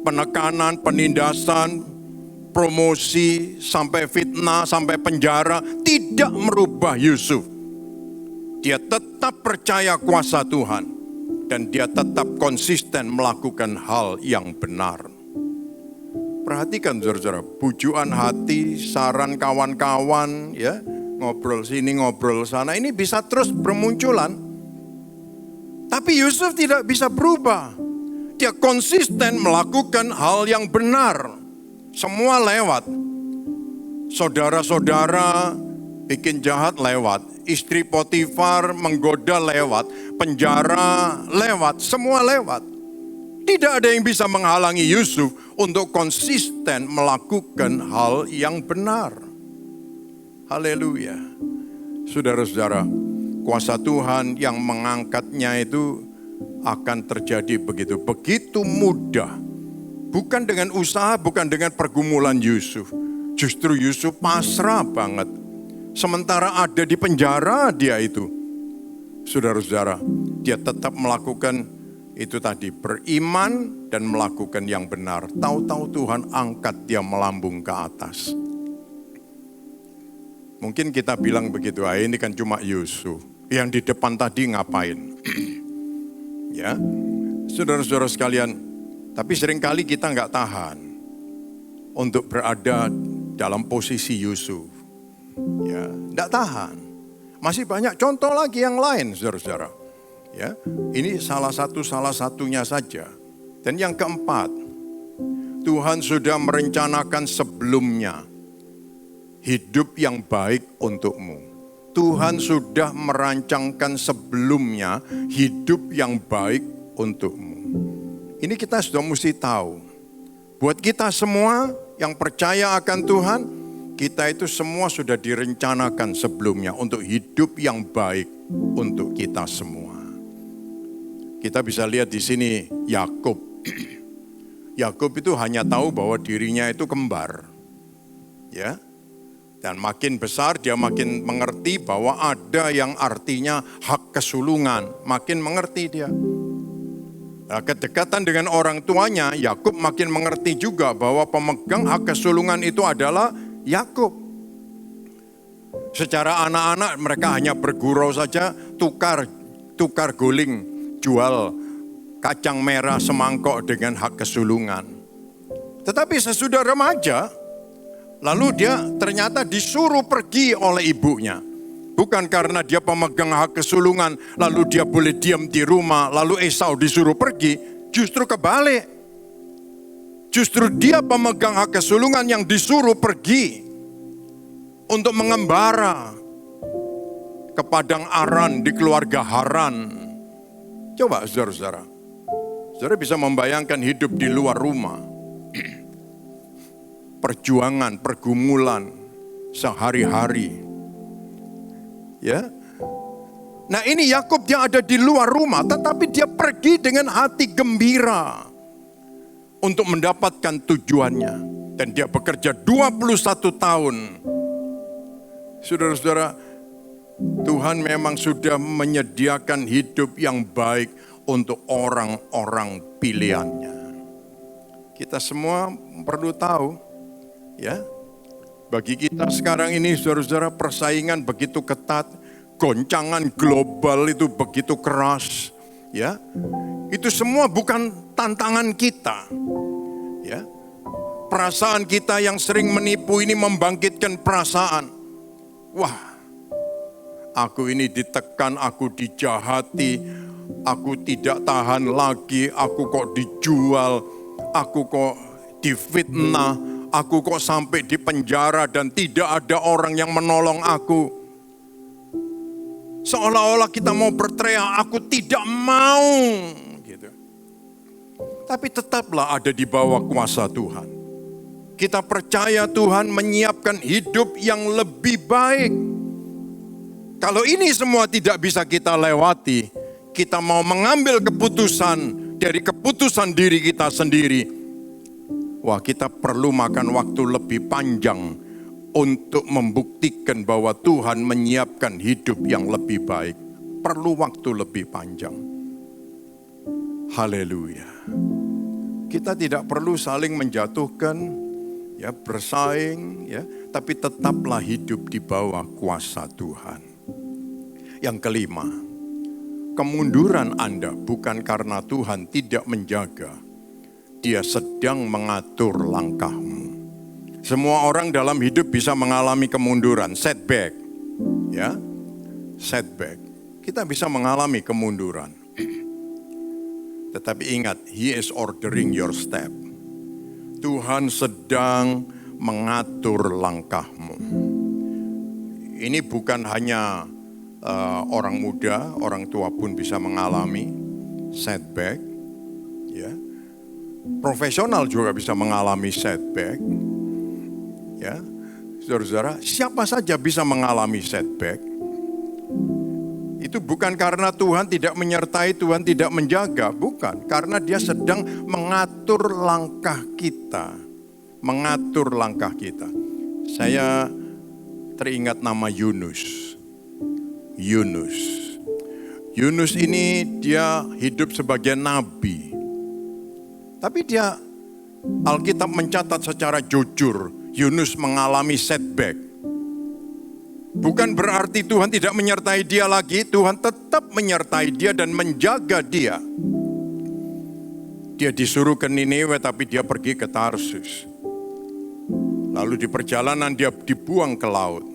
Penekanan, penindasan, promosi, sampai fitnah, sampai penjara tidak merubah Yusuf. Dia tetap percaya kuasa Tuhan dan dia tetap konsisten melakukan hal yang benar. Perhatikan saudara-saudara, pujuan hati, saran kawan-kawan, ya, ngobrol sini, ngobrol sana, ini bisa terus bermunculan. Tapi Yusuf tidak bisa berubah. Dia konsisten melakukan hal yang benar. Semua lewat. Saudara-saudara bikin jahat lewat. Istri Potifar menggoda lewat. Penjara lewat. Semua lewat. Tidak ada yang bisa menghalangi Yusuf untuk konsisten melakukan hal yang benar. Haleluya. Saudara-saudara, kuasa Tuhan yang mengangkatnya itu akan terjadi begitu mudah. Bukan dengan usaha, bukan dengan pergumulan Yusuf. Justru Yusuf pasrah banget. Sementara ada di penjara dia itu. Saudara-saudara, dia tetap melakukan itu tadi, beriman dan melakukan yang benar. Tahu-tahu Tuhan angkat dia melambung ke atas. Mungkin kita bilang begitu, ini kan cuma Yusuf. Yang di depan tadi ngapain? Ya, saudara-saudara sekalian, tapi seringkali kita nggak tahan untuk berada dalam posisi Yusuf. Ya, nggak tahan. Masih banyak contoh lagi yang lain, saudara-saudara. Ya, ini salah satunya saja. Dan yang keempat, Tuhan sudah merencanakan sebelumnya hidup yang baik untukmu. Tuhan sudah merancangkan sebelumnya hidup yang baik untukmu. Ini kita sudah mesti tahu. Buat kita semua yang percaya akan Tuhan, Kita itu semua sudah direncanakan sebelumnya untuk hidup yang baik untuk kita semua. Kita bisa lihat di sini Yakub. Yakub itu hanya tahu bahwa dirinya itu kembar. Ya. Dan makin besar dia makin mengerti bahwa ada yang artinya hak kesulungan. Makin mengerti dia. Nah, kedekatan dengan orang tuanya, Yakub makin mengerti juga bahwa pemegang hak kesulungan itu adalah Yakub. Secara anak-anak mereka hanya bergurau saja, tukar guling, jual kacang merah semangkok dengan hak kesulungan. Tetapi sesudah remaja, lalu dia ternyata disuruh pergi oleh ibunya. Bukan karena dia pemegang hak kesulungan, lalu dia boleh diam di rumah, lalu Esau disuruh pergi, justru kebalik. Justru dia pemegang hak kesulungan yang disuruh pergi untuk mengembara ke padang Aran di keluarga Haran. Coba saudara-saudara, saudara bisa membayangkan hidup di luar rumah. Perjuangan, pergumulan sehari-hari. Ya. Nah ini Yakub dia ada di luar rumah, tetapi dia pergi dengan hati gembira untuk mendapatkan tujuannya. Dan dia bekerja 21 tahun. Saudara-saudara, Tuhan memang sudah menyediakan hidup yang baik untuk orang-orang pilihannya. Kita semua perlu tahu, ya, bagi kita sekarang ini saudara-saudara persaingan begitu ketat, goncangan global itu begitu keras, ya. Itu semua bukan tantangan kita. Ya. Perasaan kita yang sering menipu ini membangkitkan perasaan. Wah, aku ini ditekan, aku dijahati, aku tidak tahan lagi, aku kok dijual, aku kok difitnah, aku kok sampai di penjara dan tidak ada orang yang menolong aku. Seolah-olah kita mau berteriak, aku tidak mau. Gitu. Tapi tetaplah ada di bawah kuasa Tuhan. Kita percaya Tuhan menyiapkan hidup yang lebih baik. Kalau ini semua tidak bisa kita lewati, kita mau mengambil keputusan dari keputusan diri kita sendiri. Wah, kita perlu makan waktu lebih panjang untuk membuktikan bahwa Tuhan menyiapkan hidup yang lebih baik. Perlu waktu lebih panjang. Haleluya. Kita tidak perlu saling menjatuhkan, ya, bersaing, ya, tapi tetaplah hidup di bawah kuasa Tuhan. Yang kelima, kemunduran Anda bukan karena Tuhan tidak menjaga. Dia sedang mengatur langkahmu. Semua orang dalam hidup bisa mengalami kemunduran, setback. Ya, setback. Kita bisa mengalami kemunduran. Tetapi ingat, He is ordering your step. Tuhan sedang mengatur langkahmu. Ini bukan hanya orang muda, orang tua pun bisa mengalami setback. Ya. Profesional juga bisa mengalami setback. Ya, saudara-saudara, siapa saja bisa mengalami setback. Itu bukan karena Tuhan tidak menyertai, Tuhan tidak menjaga, bukan. Karena Dia sedang mengatur langkah kita. Mengatur langkah kita. Saya teringat nama Yunus. Yunus ini dia hidup sebagai nabi. Tapi dia, Alkitab mencatat secara jujur, Yunus mengalami setback. Bukan berarti Tuhan tidak menyertai dia lagi, Tuhan tetap menyertai dia dan menjaga dia. Dia disuruh ke Niniwe tapi dia pergi ke Tarsus. Lalu di perjalanan dia dibuang ke laut.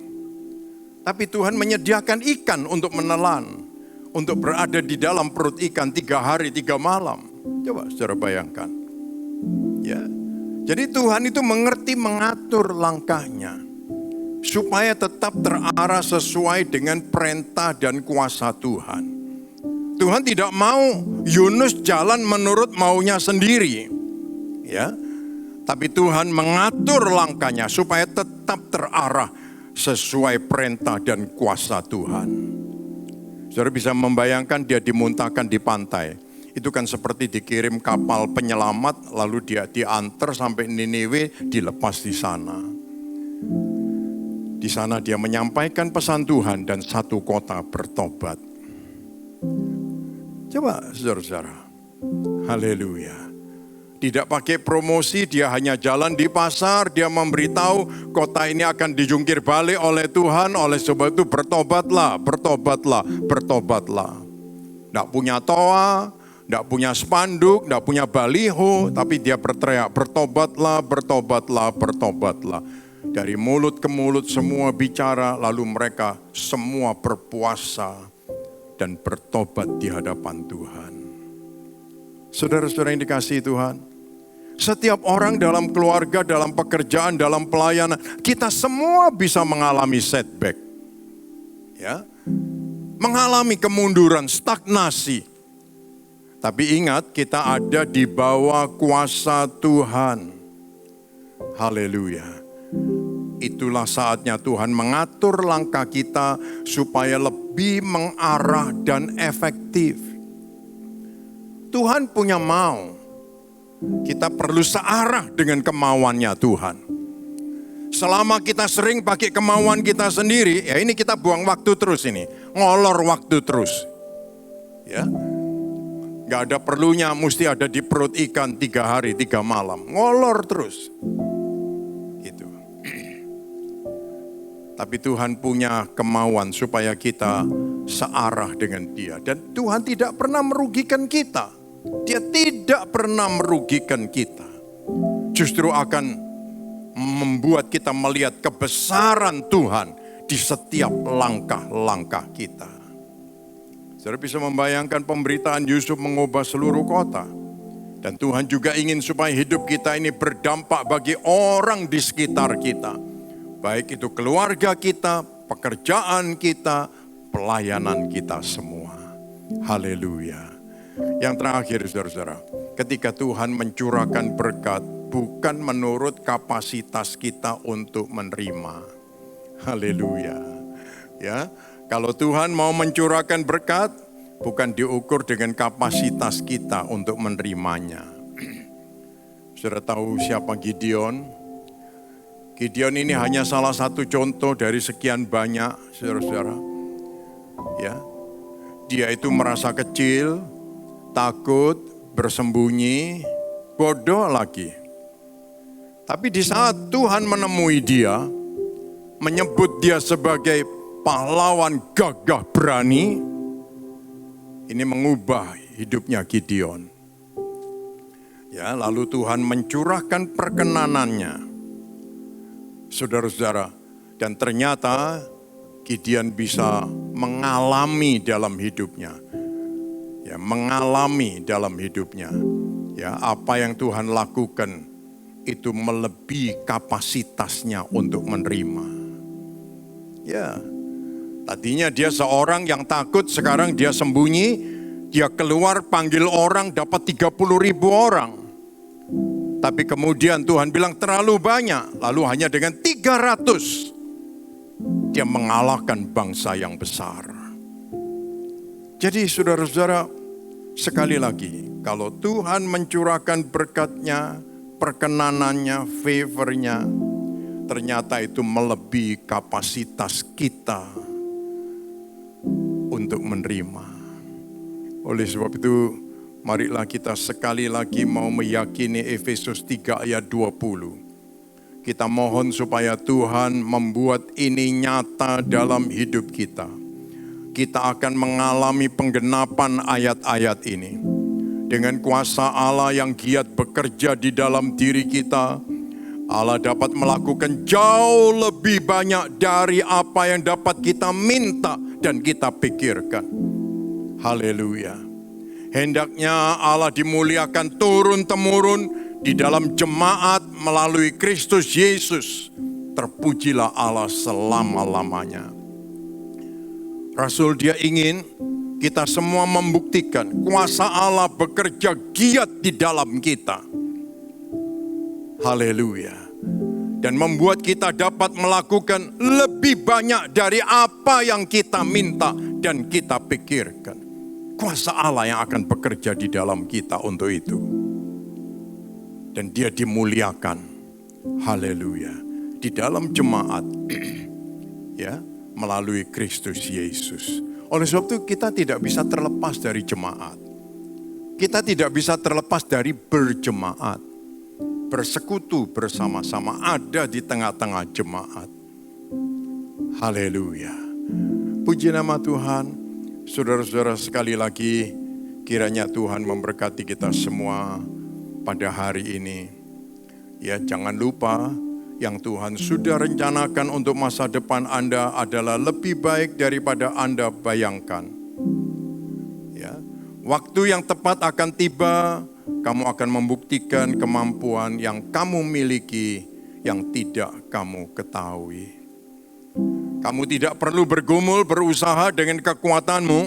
Tapi Tuhan menyediakan ikan untuk menelan, untuk berada di dalam perut ikan 3 hari 3 malam. Coba saudara bayangkan. Ya. Jadi Tuhan itu mengerti mengatur langkahnya supaya tetap terarah sesuai dengan perintah dan kuasa Tuhan. Tuhan tidak mau Yunus jalan menurut maunya sendiri. Ya. Tapi Tuhan mengatur langkahnya supaya tetap terarah sesuai perintah dan kuasa Tuhan. Saudara bisa membayangkan dia dimuntahkan di pantai. Itu kan seperti dikirim kapal penyelamat, lalu dia diantar sampai Niniwe, dilepas di sana. Di sana dia menyampaikan pesan Tuhan dan satu kota bertobat. Coba saudara-saudara, haleluya. Tidak pakai promosi, dia hanya jalan di pasar, dia memberitahu kota ini akan dijungkir balik oleh Tuhan, oleh sebab itu bertobatlah, bertobatlah, bertobatlah. Tidak punya toa, tidak punya spanduk, tidak punya baliho, tapi dia berteriak, bertobatlah, bertobatlah, bertobatlah. Dari mulut ke mulut semua bicara, lalu mereka semua berpuasa dan bertobat di hadapan Tuhan. Saudara-saudara yang dikasihi Tuhan, setiap orang dalam keluarga, dalam pekerjaan, dalam pelayanan, kita semua bisa mengalami setback. Ya, mengalami kemunduran, stagnasi. Tapi ingat, kita ada di bawah kuasa Tuhan. Haleluya. Itulah saatnya Tuhan mengatur langkah kita supaya lebih mengarah dan efektif. Tuhan punya mau. Kita perlu searah dengan kemauannya Tuhan. Selama kita sering pakai kemauan kita sendiri, ya ini kita buang waktu terus ini. Ngolor waktu terus. Ya. Gak ada perlunya mesti ada di perut ikan 3 hari 3 malam. Ngolor terus. Gitu. Tapi Tuhan punya kemauan supaya kita searah dengan Dia. Dan Tuhan tidak pernah merugikan kita. Dia tidak pernah merugikan kita. Justru akan membuat kita melihat kebesaran Tuhan di setiap langkah-langkah kita. Saudara bisa membayangkan pemberitaan Yusuf mengubah seluruh kota. Dan Tuhan juga ingin supaya hidup kita ini berdampak bagi orang di sekitar kita. Baik itu keluarga kita, pekerjaan kita, pelayanan kita semua. Haleluya. Yang terakhir saudara-saudara, ketika Tuhan mencurahkan berkat bukan menurut kapasitas kita untuk menerima. Haleluya. Ya, kalau Tuhan mau mencurahkan berkat bukan diukur dengan kapasitas kita untuk menerimanya. Saudara tahu siapa Gideon? Gideon ini hanya salah satu contoh dari sekian banyak saudara-saudara. Ya. Dia itu merasa kecil, takut, bersembunyi, bodoh lagi. Tapi di saat Tuhan menemui dia, menyebut dia sebagai pahlawan gagah berani, ini mengubah hidupnya Gideon. Ya, lalu Tuhan mencurahkan perkenanannya. Saudara-saudara, dan ternyata Gideon bisa mengalami dalam hidupnya. Ya, mengalami dalam hidupnya. Ya, apa yang Tuhan lakukan itu melebihi kapasitasnya untuk menerima. Ya, tadinya dia seorang yang takut, sekarang dia sembunyi, dia keluar panggil orang dapat 30.000 orang. Tapi kemudian Tuhan bilang terlalu banyak, lalu hanya dengan 300 dia mengalahkan bangsa yang besar. Jadi saudara-saudara, sekali lagi, kalau Tuhan mencurahkan berkat-Nya, perkenanannya, favor-Nya, ternyata itu melebihi kapasitas kita untuk menerima. Oleh sebab itu, marilah kita sekali lagi mau meyakini Efesus 3 ayat 20. Kita mohon supaya Tuhan membuat ini nyata dalam hidup kita. Kita akan mengalami penggenapan ayat-ayat ini. Dengan kuasa Allah yang giat bekerja di dalam diri kita, Allah dapat melakukan jauh lebih banyak dari apa yang dapat kita minta dan kita pikirkan. Haleluya. Hendaknya Allah dimuliakan turun-temurun di dalam jemaat melalui Kristus Yesus. Terpujilah Allah selama-lamanya. Rasul dia ingin kita semua membuktikan kuasa Allah bekerja giat di dalam kita. Haleluya. Dan membuat kita dapat melakukan lebih banyak dari apa yang kita minta dan kita pikirkan. Kuasa Allah yang akan bekerja di dalam kita untuk itu. Dan dia dimuliakan. Haleluya. Di dalam jemaat. Ya, melalui Kristus Yesus. Oleh sebab itu kita tidak bisa terlepas dari jemaat. Kita tidak bisa terlepas dari berjemaat. Bersekutu bersama-sama ada di tengah-tengah jemaat. Haleluya. Puji nama Tuhan. Saudara-saudara, sekali lagi kiranya Tuhan memberkati kita semua pada hari ini. Ya, jangan lupa yang Tuhan sudah rencanakan untuk masa depan Anda adalah lebih baik daripada Anda bayangkan. Ya, waktu yang tepat akan tiba, kamu akan membuktikan kemampuan yang kamu miliki yang tidak kamu ketahui. Kamu tidak perlu bergumul, berusaha dengan kekuatanmu.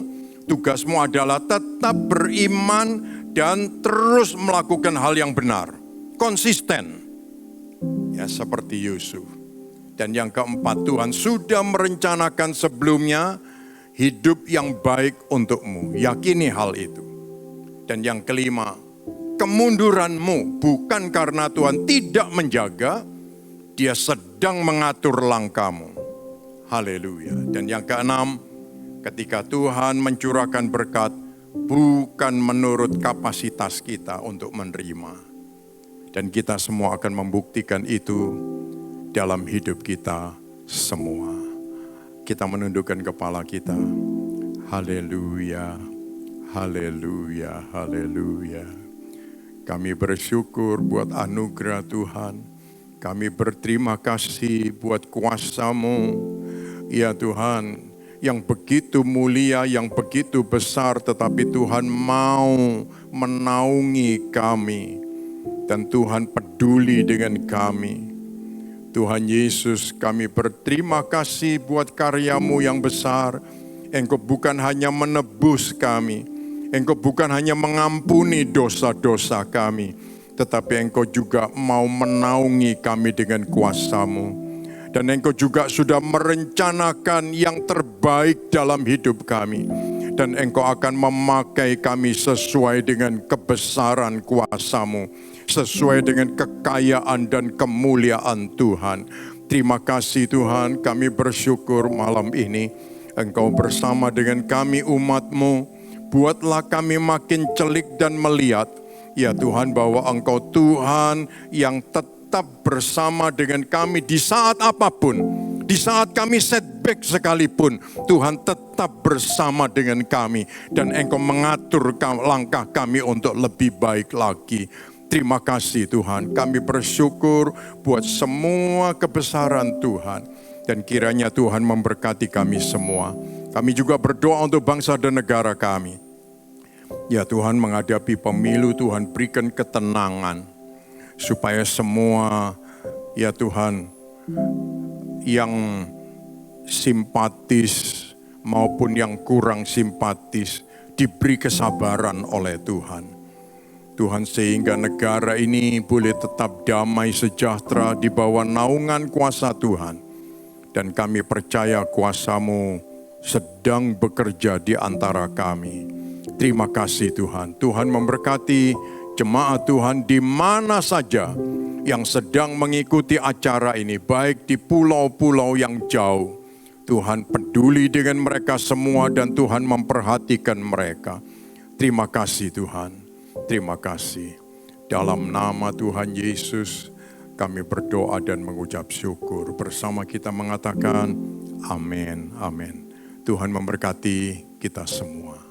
Tugasmu adalah tetap beriman dan terus melakukan hal yang benar. Konsisten. Ya, seperti Yusuf. Dan yang keempat, Tuhan sudah merencanakan sebelumnya hidup yang baik untukmu. Yakini hal itu. Dan yang kelima, kemunduranmu bukan karena Tuhan tidak menjaga, Dia sedang mengatur langkahmu. Haleluya. Dan yang keenam, ketika Tuhan mencurahkan berkat, bukan menurut kapasitas kita untuk menerima. Dan kita semua akan membuktikan itu dalam hidup kita semua. Kita menundukkan kepala kita. Haleluya, haleluya, haleluya. Kami bersyukur buat anugerah Tuhan. Kami berterima kasih buat kuasa-Mu. Ya Tuhan, yang begitu mulia, yang begitu besar, tetapi Tuhan mau menaungi kami. Dan Tuhan peduli dengan kami. Tuhan Yesus, kami berterima kasih buat karya-Mu yang besar. Engkau bukan hanya menebus kami, Engkau bukan hanya mengampuni dosa-dosa kami, tetapi Engkau juga mau menaungi kami dengan kuasa-Mu. Dan Engkau juga sudah merencanakan yang terbaik dalam hidup kami. Dan Engkau akan memakai kami sesuai dengan kebesaran kuasa-Mu. Sesuai dengan kekayaan dan kemuliaan Tuhan. Terima kasih Tuhan, kami bersyukur malam ini. Engkau bersama dengan kami umat-Mu. Buatlah kami makin celik dan melihat. Ya Tuhan, bahwa Engkau Tuhan yang tetap bersama dengan kami di saat apapun. Di saat kami setback sekalipun, Tuhan tetap bersama dengan kami. Dan Engkau mengatur langkah kami untuk lebih baik lagi. Terima kasih Tuhan, kami bersyukur buat semua kebesaran Tuhan. Dan kiranya Tuhan memberkati kami semua. Kami juga berdoa untuk bangsa dan negara kami. Ya Tuhan, menghadapi pemilu, Tuhan berikan ketenangan. Supaya semua, ya Tuhan, yang simpatis maupun yang kurang simpatis diberi kesabaran oleh Tuhan. Tuhan, sehingga negara ini boleh tetap damai sejahtera di bawah naungan kuasa Tuhan. Dan kami percaya kuasa-Mu sedang bekerja di antara kami. Terima kasih Tuhan. Tuhan memberkati jemaat Tuhan di mana saja yang sedang mengikuti acara ini, baik di pulau-pulau yang jauh. Tuhan peduli dengan mereka semua dan Tuhan memperhatikan mereka. Terima kasih Tuhan. Terima kasih. Dalam nama Tuhan Yesus, kami berdoa dan mengucap syukur. Bersama kita mengatakan, amin, amin. Tuhan memberkati kita semua.